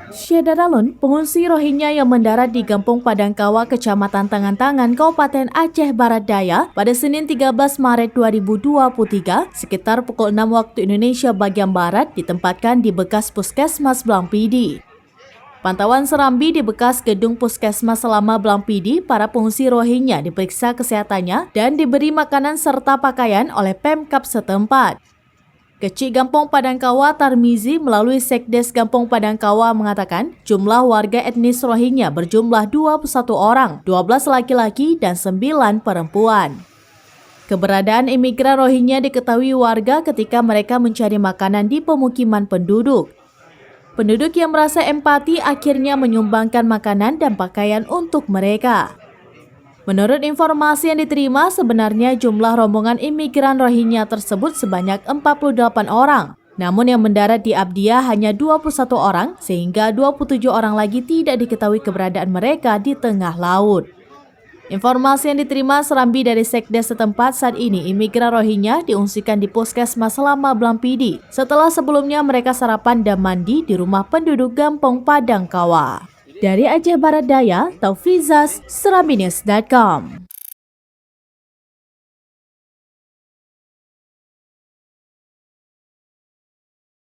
Syedaralun, pengungsi Rohingya yang mendarat di Kampung Padangkawa, Kecamatan Tangan-Tangan, Kabupaten Aceh Barat Daya pada Senin 13 Maret 2023 sekitar pukul 6 waktu Indonesia bagian Barat ditempatkan di bekas Puskesmas Blampidi. Pantauan serambi di bekas gedung Puskesmas selama Blampidi, para pengungsi Rohingya diperiksa kesehatannya dan diberi makanan serta pakaian oleh Pemkab setempat. Kecik Kampung Padangkawa Tarmizi melalui Sekdes Kampung Padangkawa mengatakan jumlah warga etnis Rohingya berjumlah 21 orang, 12 laki-laki dan 9 perempuan. Keberadaan imigran Rohingya diketahui warga ketika mereka mencari makanan di pemukiman penduduk. Penduduk yang merasa empati akhirnya menyumbangkan makanan dan pakaian untuk mereka. Menurut informasi yang diterima, sebenarnya jumlah rombongan imigran Rohingya tersebut sebanyak 48 orang. Namun yang mendarat di Abdia hanya 21 orang, sehingga 27 orang lagi tidak diketahui keberadaan mereka di tengah laut. Informasi yang diterima serambi dari Sekdes setempat, saat ini imigran Rohingya diungsikan di Puskesmas selama Blampidi, setelah sebelumnya mereka sarapan dan mandi di rumah penduduk Kampung Padangkawa. Dari Aceh Barat Daya, Taufizas, Serambinews.com.